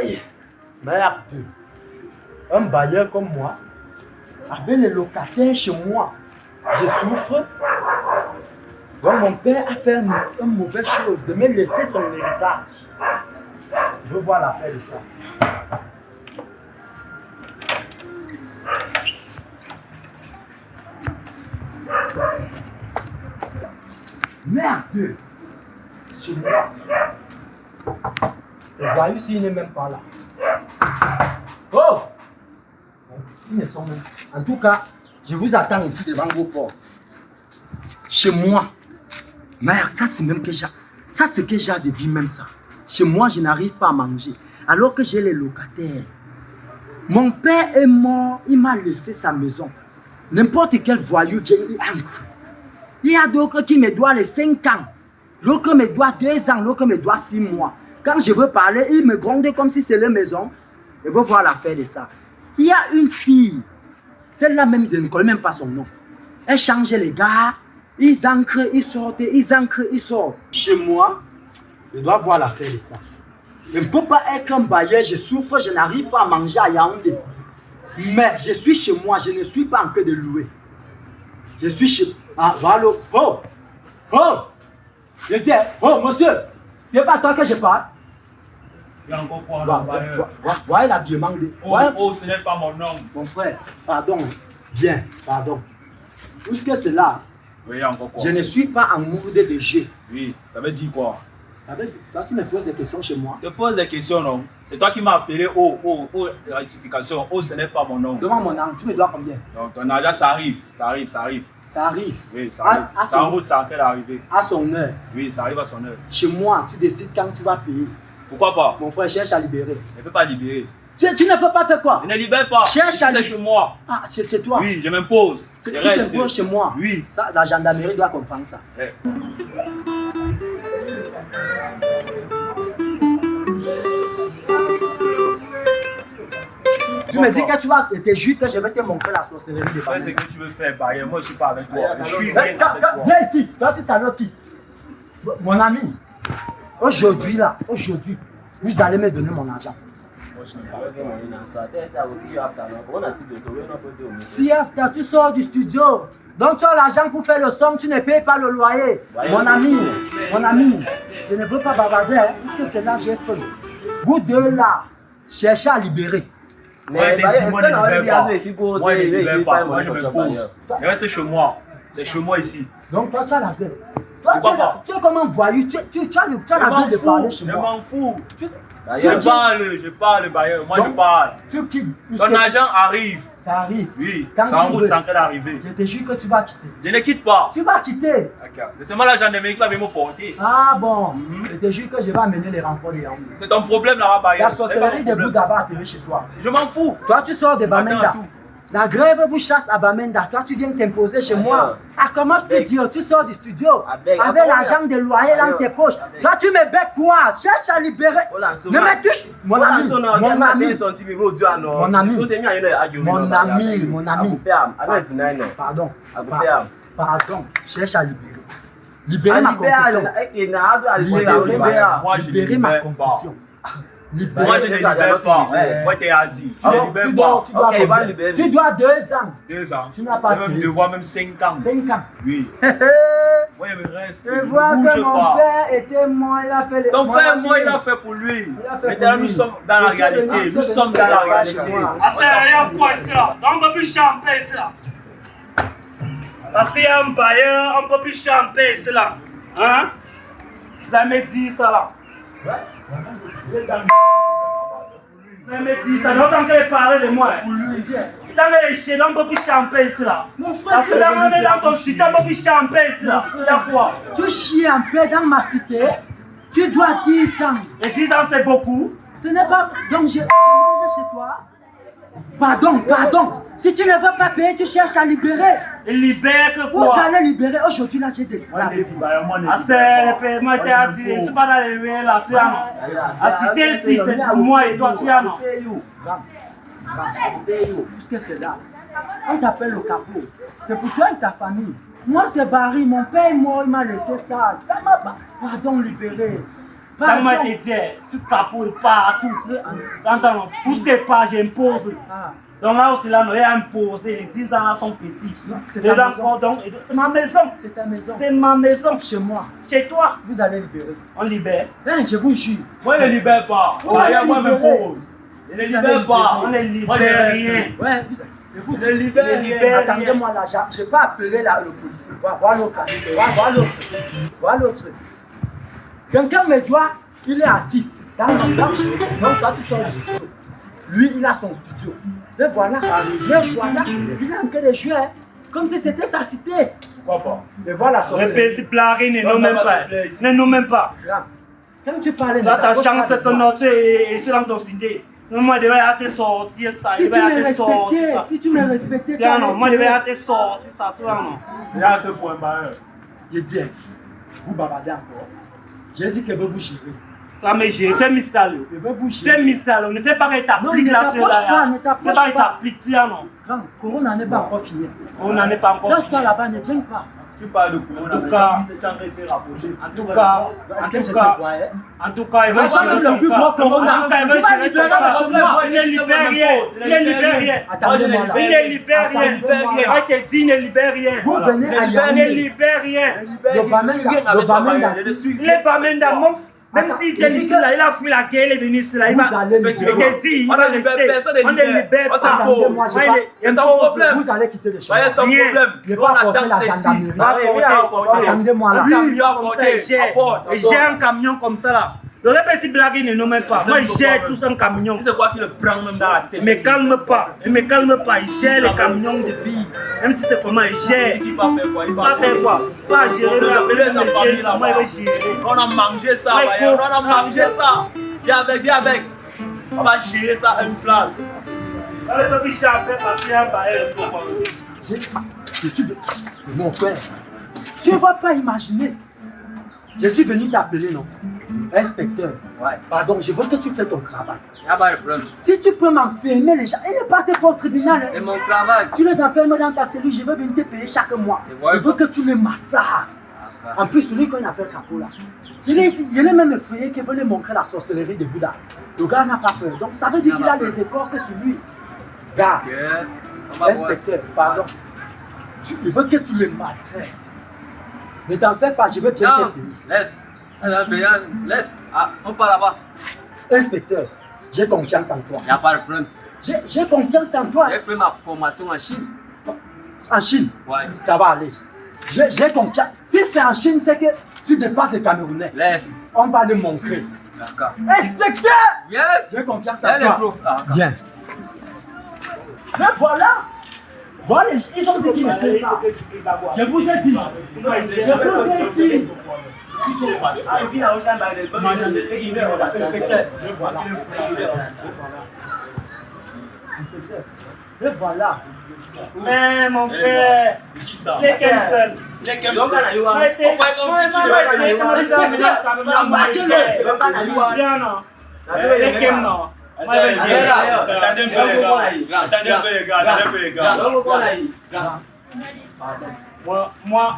Oui. Merde. Un bailleur comme moi, avec les locataires chez moi, je souffre. Donc mon père a fait une mauvaise chose de me laisser son héritage. Je veux voir l'affaire de ça. Merde! Chez moi. Le voyou s'il n'est même pas là. Oh! Ils ne sont même. En tout cas, je vous attends ici devant vos portes. Chez moi. Merde, ça c'est même que j'ai. Ça c'est que j'ai de vie même ça. Chez moi, je n'arrive pas à manger. Alors que j'ai les locataires. Mon père est mort, il m'a laissé sa maison. N'importe quel voyou vient, il entre. Il y a d'autres qui me doivent les 5 ans. L'autre me doit 2 ans, l'autre me doit 6 mois. Quand je veux parler, il me gronde comme si c'était leur maison. Je veux voir l'affaire de ça. Il y a une fille. Celle-là même, je ne connais même pas son nom. Elle change les gars. Ils entrent, ils sortent, ils entrent, ils sortent. Chez moi, je dois voir l'affaire de ça. Je ne peux pas être un bailleur, je souffre, je n'arrive pas à manger à Yaoundé. Mais je suis chez moi, je ne suis pas en train de louer. Je suis chez... Ah, voilà. Oh! Oh! Je dis, oh monsieur, c'est pas toi que je parle. Il y a encore quoi? Voilà la demande. Oh, ce n'est pas mon nom. Mon frère, pardon. Viens, pardon. Puisque c'est là, Oui, il y a encore quoi? je ne suis pas en mood de jeu. Oui, ça veut dire quoi? Ça veut dire, toi tu me poses des questions chez moi. Je te pose des questions, non? C'est toi qui m'as appelé. Oh, rectification. Oh, ce n'est pas mon nom. Devant mon âme, tu me dois combien? Donc, ton argent, ça arrive. Ça arrive, ça arrive. Ça arrive. Oui, ça arrive. À C'est en route, ça en train d'arriver. À son heure. Oui, ça arrive à son heure. Chez moi, tu décides quand tu vas payer. Pourquoi pas? Mon frère cherche à libérer. Je ne peux pas libérer. Tu ne peux pas faire quoi? Je ne libère pas. Cherche à C'est chez moi. Ah, c'est toi. Oui, je m'impose. C'est Je tu reste. t'imposes chez moi. Oui. Ça, la gendarmerie doit comprendre ça. Eh. Tu me dis que tu vas te jures que je vais te montrer la sorcellerie de Fais Bamenda. ce que tu veux faire, Bayer. Moi, je ne suis pas avec toi. Je suis Viens rien avec toi. ici, toi tu salopes qui? Mon ami, aujourd'hui là, aujourd'hui, vous allez me donner mon argent. Si after tu sors du studio, donc tu as l'argent pour faire le somme, tu ne payes pas le loyer. Mon ami, je ne veux pas bavarder, hein, puisque c'est là que j'ai fait. Vous deux là, cherchez à libérer. Moi, je ne libère pas. Moi, je ne libère pas. Moi, je m'impose. Je reste chez moi. C'est chez moi ici. Donc toi tu as la tête. Toi tu es comme un voyou, tu as la tête de parler chez Je moi. m'en fous. Je parle, Bayer. Moi, je parle. Tu quittes. Ton argent arrive. Ça arrive. Oui, Quand c'est en tu route, veux. c'est en train d'arriver. Je te jure que tu vas quitter. Je ne quitte pas. Tu vas quitter. C'est moi la gendarmerie qui va venir me porter. Ah bon. Je te jure que je vais amener les renforts de Yaoundé. C'est ton problème là-bas, Bayer. La sorcellerie de Bouddha va atterrir chez toi. Je m'en fous. Toi, tu sors de Bamenda. Attends, tout. La grève vous chasse à Bamenda. Toi, tu viens t'imposer chez moi. Ah, comment je te dis? Tu sors du studio avec l'argent de loyer dans tes poches. Toi, tu me bêtes quoi? Cherche à libérer. Ne me touche. Mon ami. Pardon. Cherche à libérer. Libérer ma concession. Libérer ma concession. Moi, je ne libère pas. Moi, tu as dit. Je ne libère pas. Tu dois 2 ans. 2 ans. Tu n'as pas même payé. devoir même 5 ans. 5 ans. Oui. Moi, je me reste. Je vois que mon père était mort, il a fait les... Ton père, moi, il a fait pour lui. Maintenant, nous sommes dans la réalité. Nous sommes dans la réalité. Ah, c'est rien quoi ici là. On ne peut plus champer ici là. Parce qu'il y a un bailleur, on ne peut plus champer ici là. Hein? Vous avez dit ça là. Vous avez dit ça. L'autre qu'elle parlait de moi. Dans les échelles, on ne peut plus champer ici là. Mon frère, Parce que là, on est dans ton chute, on ne peut plus champer ici là. Il y a quoi? Tu chies en paix dans ma cité. Tu dois 10 ans. Et 10 ans, c'est beaucoup. Ce n'est pas... Donc je mange chez toi. Pardon. Si tu ne veux pas payer, tu cherches à libérer. Il libère que Vous quoi? allez libérer. Aujourd'hui, là, j'ai décidé avec vous. Ah, c'est le paiement, tu as dit. C'est pas dans les ruelles là, tu as non. À cité ici, c'est pour moi et toi, tu as non. Puisque c'est là. On t'appelle le capot. C'est pour toi et ta famille. Moi, c'est Barry. Mon père est mort, il m'a laissé ça. Ça m'a pas... Pardon, libéré. Quand moi te dis, tu tapouilles partout. T'entends? Tout ce que pas, j'impose. Donc là aussi, là, on est imposé. Les 10 ans là sont petits. C'est ta maison. C'est ma maison. C'est ta maison. C'est ma maison. Chez moi. Chez toi. Vous allez libérer. On libère. Hein, je vous jure. Moi, je ne libère pas. Moi, je me pose. Je ne libère pas. On ne libère rien. Ouais, vous Je ne libère rien. Attendez-moi là, je peux appeler là, le policier. Voir l'autre. Voir l'autre. Voir l'autre. Quelqu'un me doit, il est artiste. Donc toi tu sors du studio. Lui, il a son studio. Mais voilà, il est en train de jouer. Comme si c'était sa cité. Pourquoi pas? Et voilà, Le petit Plari ne nomme même pas. Ne nomme même pas. Quand tu parlais de Toi, ta chance que notre est sur dans ton cité. Moi, je devais te sortir ça. si tu me respectais, tu non, moi, je devais te sortir ça. Tu vois, non. C'est à ce point, je dis, vous bavardez encore. J'ai dit que vous gérer. Ça me gère, c'est mystère. C'est mystère, ne fais pas que t'appliques là. Ne t'approche pas. Ne t'appliques, tu vois, non. Grand, Corona n'est pas encore fini. On n'en est pas encore. Lâche-toi là-bas, ne viens pas. Tu parles de Corona. En tout cas, il va gérer le plus gros Corona. Il va libérer le chemin. Il ne libère rien. Il ne libère rien. Attendez-moi là. Il ne libère rien. Il te dit, il ne libère rien. Vous venez à Il ne Yaoundé. libère rien. Le Bamenda. Le Bamenda, même s'il était ici là, il a fui la guerre, il est venu ici là, il va. Vous allez libérer. Il On va ne libère rester. personne, On ne libère pas. Attendez-moi, Il y a un problème. vous allez quitter le chemin. C'est un problème. Je vais pas apporter la gendarmerie. Attendez-moi là. J'ai un camion comme ça là. Le petit blague ne nomme même pas. Moi, j'ai tout un camion. C'est quoi qui le prend même dans la tête? Il me calme pas. Il me calme pas. Il gère les camions de billes. Même si c'est comment il gère. Il va faire quoi? Il Pas faire quoi? Pas gérer la famille. Comment il va gérer? On a mangé ça, on a mangé ça. Viens avec. On va gérer ça à une place. On ne peut plus chanter parce qu'il y a un bail. Je suis mon frère. Tu ne vas pas imaginer. Je suis venu t'appeler, non? Inspecteur. Ouais. Pardon, je veux que tu fasses ton travail. Il n'y a pas de problème. Si tu peux m'enfermer les gens, ils ne partent pas au tribunal. C'est mon travail. Tu les enfermes dans ta cellule, je vais venir te payer chaque mois. Je veux que tu les massacres. En plus, celui qu'on appelle Capo là, il est même effrayé qu'il veut lui montrer la sorcellerie de Bouddha. Le gars n'a pas peur. Donc ça veut dire qu'il a des écorces sur lui. Gars, inspecteur, pardon. Il veut que tu les maltraites. Ne t'en fais pas, je veux bien te payer. Laisse. On part là-bas. Inspecteur, j'ai confiance en toi. Il n'y a pas de problème. J'ai confiance en toi. J'ai fait ma formation en Chine. En Chine, Ouais. ça va aller. J'ai confiance. Si c'est en Chine, c'est que tu dépasses les Camerounais. Laisse. On va le montrer. D'accord. Inspecteur, Viens. j'ai confiance Viens en les toi. profs. Viens. Mais voilà. Voilà, ils ont dit qu'ils ne payent pas. Je vous ai dit. Et voilà. Mais mon frère, les Kemsel.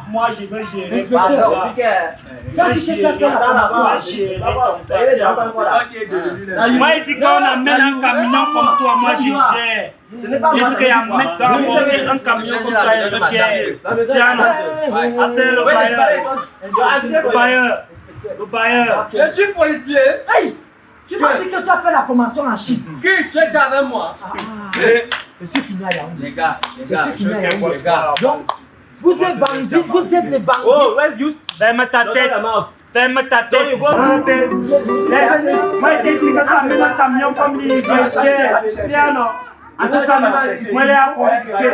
Moi, je veux gérer. Moi, il dit qu'on amène un camion comme toi, moi je gère. Il dit qu'il amène un camion comme toi, je gère. C'est le bailleur. Le bailleur. Je suis policier. Hey, tu m'as dit que tu as fait la formation en Chine. Qui? Tu es avec moi. Je suis fini à Yaoundé. Les gars. Donc, vous êtes bandits, vous êtes des bandits. Oh, where's you? Ferme ta tête. Ferme ta tête. Moi, je t'ai dit que tu amènes un camion comme il gère. Tiens, non. En tout cas, moi, je l'ai confisqué.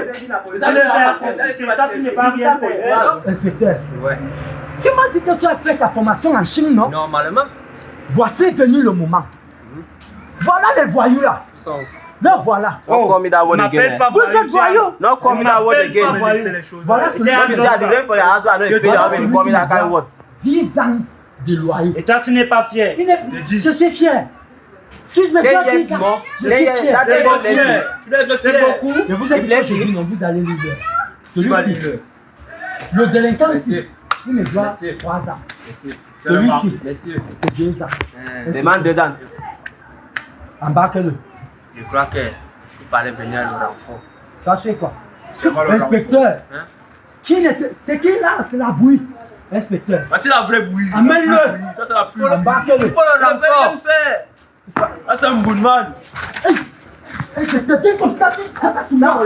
Toi, tu n'es pas rien fait. Inspecteur, Ouais. tu m'as dit que tu as fait ta formation en Chine, non? Normalement. Voici venu le moment. Voilà les voyous là. Mais voilà. Don't call me that word M'appelle again. pas Vous êtes voyous. Don't call me that word again. Voilà ce I'm deciding for your answer. I know you pay that when you call me that kind of word. 10 ans de loyer. Et toi, tu n'es pas fier. Je suis fier. Tu me fais 10 ans. Je suis fier. C'est beaucoup. Je vous ai dit que je dis non, vous allez libérer. Celui-ci, le délinquant ici, il me doit 3 ans. Celui-ci, Monsieur. c'est 2 ans. C'est même 2 ans. Embarque-le. Je crois qu'il fallait venir à le renfort. Tu as fait quoi? C'est quoi le Inspecteur, Hein? c'est qui là? C'est la bouille. Inspecteur, C'est la vraie bouillie. amène-le. Ça, c'est la plus. Embarque-le. Pour le renfort. Ah, c'est un boudman. Inspecteur, tu es comme ça, tu sais pas souvent.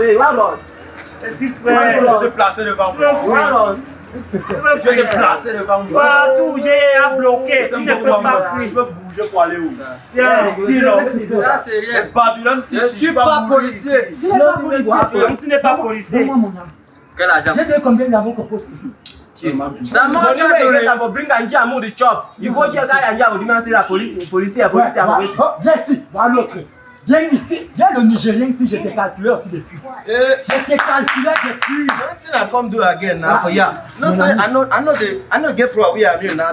Petit Je frère. vais te placer devant Tu veux fuir? Inspecteur, Je vais te placer devant moi. Partout, j'ai à bloquer. Tu ne peux pas Je fuir. peux bouger pour aller où? Tiens, Ici, là. Ça, c'est rien. C'est Babylone City. Je suis pas policier. tu n'es pas policier. Donc tu n'es pas policier. Donne-moi mon argent. Quel agent? J'ai donné combien d'argent qu'on pose? Ça mange, tu as donné. Viens ici, voilà l'autre. Viens ici, viens le Nigérien ici, je t'ai calculé aussi depuis. Je t'ai calculé depuis. I come do again now for ya. No, sir, I know get from where I'm here now.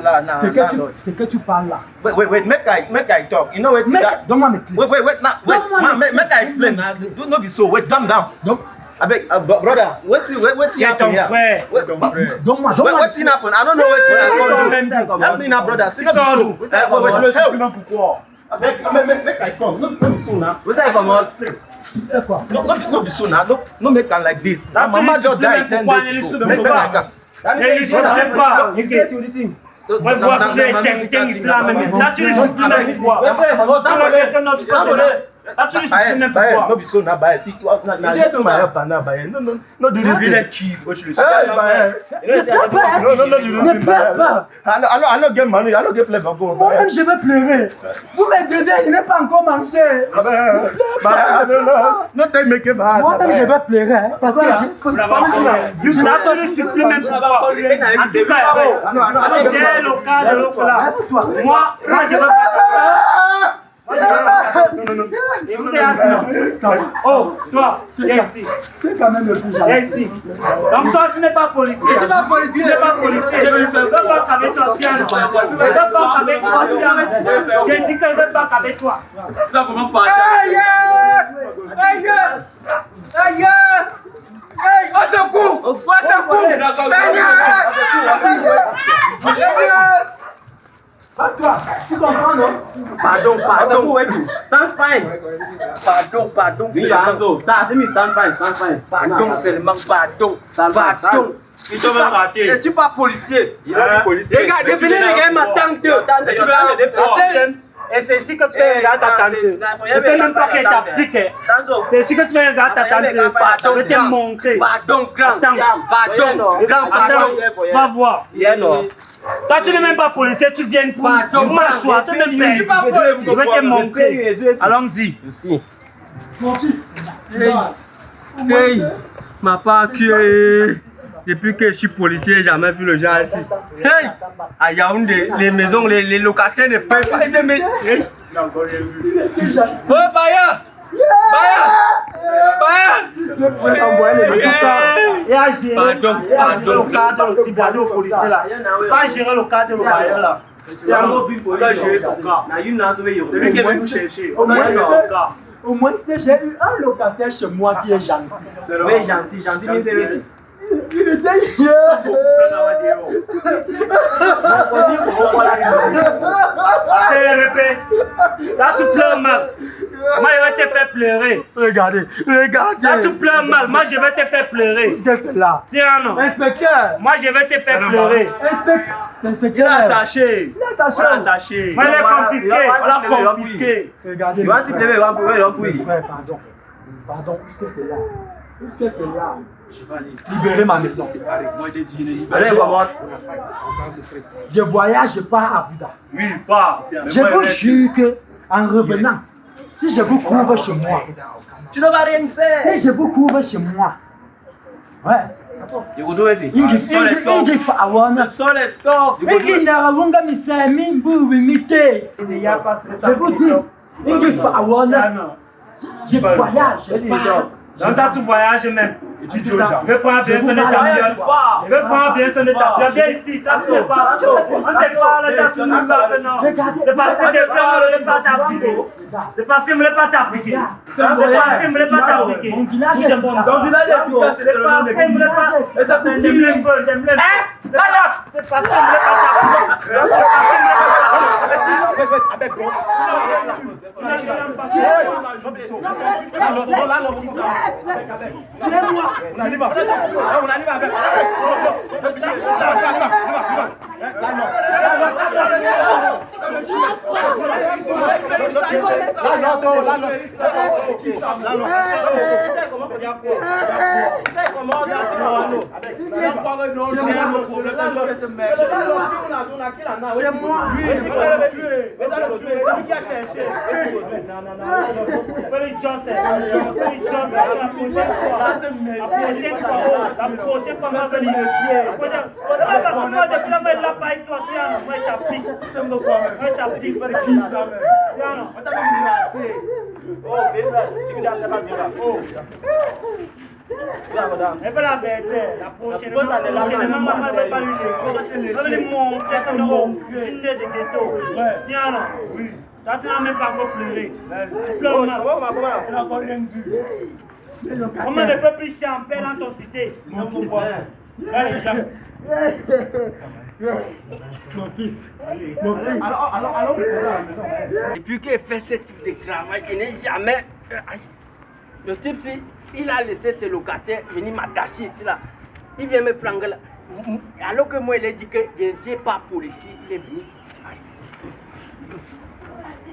C'est que tu parles là. Wait, make I talk. You know what? Donne-moi mes clés. Wait, now, wait, make I explain now. Do not be so. Wait, calm down. Donc, I beg, brother, what's C'est happen ton here? frère. donne-moi. What's happen? I don't know what's happen. Help me now, brother. 6 weeks old. Wait, help. Pourquoi? Make I come. No be so now. Vous savez comment? Tu fais quoi? No be so now. No make am like this. Là, My tu mama dis just died 10 pourquoi days elle est ago. sous Make le I pouvoir. come. Les listes ne fait pas. Moi, je vois que j'ai été islam. Là, tu ne supprimes même pouvoir. Là, tu ne supprimes même pouvoir. No be so now, Baye. See, now you to my help now, Baye. No do this. Il est qui? Tu le sais. Hey, Baye. No, do Ne this, pleure Baye. pas. I no get money. I no get pleasure go. Moi-même, je vais pleurer. Vous me devez, je n'ai pas encore mangé. No take make it bad. Moi-même, je vais pleurer. Hein, parce que j'ai. Là, tu ne supprimes même pouvoir. En tout cas, j'ai le cas de l'autre là. Moi, je veux pas. Et vous êtes assis. Oh, toi, viens ici. C'est quand même le plus Viens ici. Donc toi, tu n'es pas policier. Tu n'es pas policier. Tu n'es pas policier. Je ne veux pas qu'avec toi, tiens. Je ne veux pas qu'avec toi, tiens. J'ai dit que je ne veux pas qu'avec toi. Tu vas comment passer? Pas toi. Tu comprends, non? Pardon. Stand fine. Pardon. Stand fine. Pardon seulement, pardon. Tu dois me rater. Je ne suis pas policier. Il est policier. Regarde, je venais regarder ma tante. Tu veux aller défendre. Et c'est ici que tu fais regarder ta tante. Je ne peux même pas qu'elle t'applique. C'est ici que tu fais regarder ta tante. Je vais te montrer. Pardon, grand. Attends, va voir. Toi, tu n'es même pas policier, tu viens pour m'asseoir, tu me pèses. Je vais te montrer. Allons-y. Mon fils. Hey, m'a pas tué. Depuis que je suis policier, j'ai jamais vu le genre ici. Hey, à Yaoundé, les maisons, les locataires ne payent pas. Hey. Oh, Baya! Et à gérer le cadre aussi, d'aller au policier là. Pas gérer le cadre au bailleur là. C'est un mobile pour gérer son cas. C'est lui qui est venu chercher. Au moins, j'ai eu un locataire chez moi qui est gentil. Oui, gentil, mais Il était hier. C'est répète. Là, tu pleures mal. Moi, je vais te faire pleurer. Regardez. Là, tu pleures mal. Moi, je vais te faire pleurer. Qu'est-ce que c'est là? Tiens, non. Inspecteur. Moi, je vais te faire pleurer. Inspecteur. attaché. Moi, il est confisqué. On l'a confisqué. Regardez. Vas-y, Frère, pardon. Puisque c'est là. Je vais aller libérer ma maison. Allez, comment? Je voyage pas à Bouddha. Oui, pas. Je vous jure que en revenant, si je vous couvre chez moi, Tu ne vas rien faire. si je vous couvre chez moi, ouais. Ingi fawana. Ingi narawunga misami mbuwi mite. Je vous dis, Ingi fawana. Je voyage pas Donc toi tu voyages même. Et tu dis aux gens. Je prends bien son établissement. Je prends bien son établissement. Viens ici, toi tu ne parles. On te parle de ta soumise maintenant. C'est parce que tes plans ne veulent pas t'appliquer. C'est parce qu'ils ne veulent pas t'appliquer. C'est parce qu'ils ne veulent pas t'appliquer. Mon village est Ton village est efficace. C'est parce qu'ils ne veulent pas. Et ça fait des blèmes. C'est parce qu'ils ne veulent pas t'appliquer. Toi, tu n'as même pas encore pleuré. Comment le peuple champait dans ton cité? Mon fils. Alors, Depuis qu'il fait ce type de travail, il n'est jamais. Le type, il a laissé ses locataires venir m'attacher ici là. Il vient me prendre là. Alors que moi, il a dit que je ne suis pas policier, il est venu.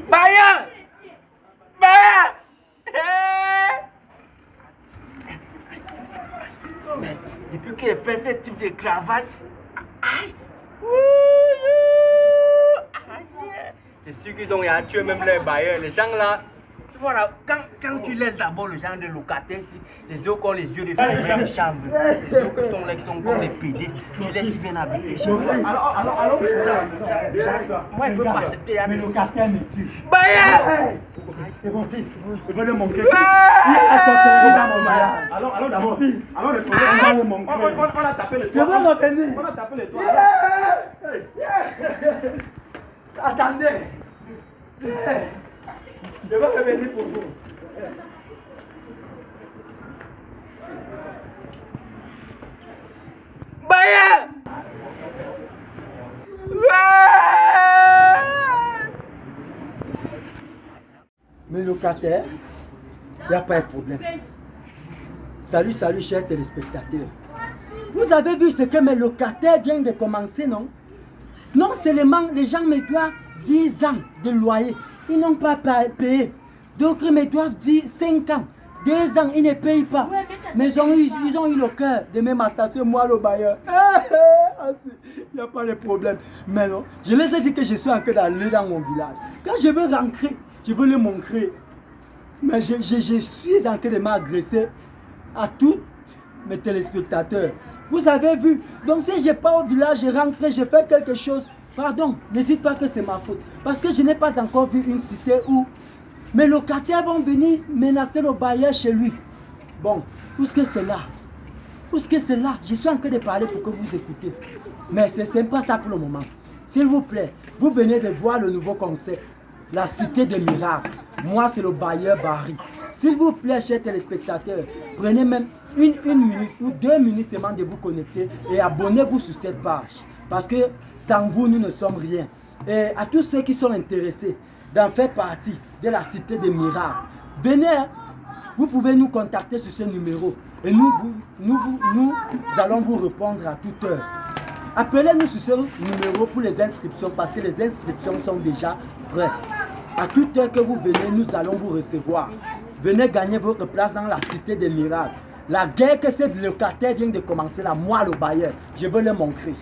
Bayer! Bayer! Mais depuis qu'il fait ce type de travail, c'est sûr qu'ils ont tué même les bailleurs. Les gens là, voilà, quand tu laisses d'abord le genre de locataires ici, les autres ont les yeux de fumée, les chambres, les autres qui sont là, qui sont comme des pédés, tu laisses ils viennent habiter chez moi. alors, Moi, je ne peux pas accepter. Mes locataires me tuent. Bayer! Et mon fils, je veux le montrer. Ouais. Il a sorti dans mon mariage. alors d'abord, Mon fils, alors le on va le montrer. on a tapé le Je toit. veux revenir. On a tapé le toit. Attendez. Je vais revenir pour vous. Bayer! Mes locataires, il n'y a pas de problème. Salut, chers téléspectateurs. Vous avez vu ce que mes locataires viennent de commencer, non? Non seulement les gens me doivent 10 ans de loyer, ils n'ont pas payé. D'autres me doivent 5 ans, 2 ans, ils ne payent pas. Mais ils ont eu le cœur de me massacrer, moi le bailleur. Il n'y a pas de problème. Mais non, je les ai dit que je suis en train d'aller dans mon village. Quand je veux rentrer, je veux le montrer. Mais je suis en train de m'agresser à tous mes téléspectateurs. Vous avez vu. Donc si je pars au village, je rentre, je fais quelque chose. Pardon, ne dites pas que c'est ma faute. Parce que je n'ai pas encore vu une cité où mes locataires vont venir menacer le bailleur chez lui. Bon, où est-ce que c'est là? Où est-ce que c'est là? Je suis en train de parler pour que vous écoutez. Mais c'est pas ça pour le moment. S'il vous plaît, vous venez de voir le nouveau concept. La cité des miracles. Moi, c'est le bailleur Barry. S'il vous plaît, chers téléspectateurs, prenez même une minute ou 2 minutes seulement de vous connecter et abonnez-vous sur cette page. Parce que sans vous, nous ne sommes rien. Et à tous ceux qui sont intéressés d'en faire partie de la cité des miracles, venez, vous pouvez nous contacter sur ce numéro et nous allons vous répondre à toute heure. Appelez-nous sur ce numéro pour les inscriptions parce que les inscriptions sont déjà prêtes. À toute heure que vous venez, nous allons vous recevoir. Venez gagner votre place dans la cité des miracles. La guerre que ces locataires viennent de commencer là, moi le bailleur, je veux le montrer.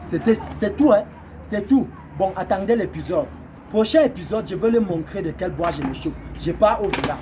C'est tout, hein? C'est tout. Bon, attendez l'épisode. Prochain épisode, je veux le montrer de quel bois je me chauffe. Je pars au village.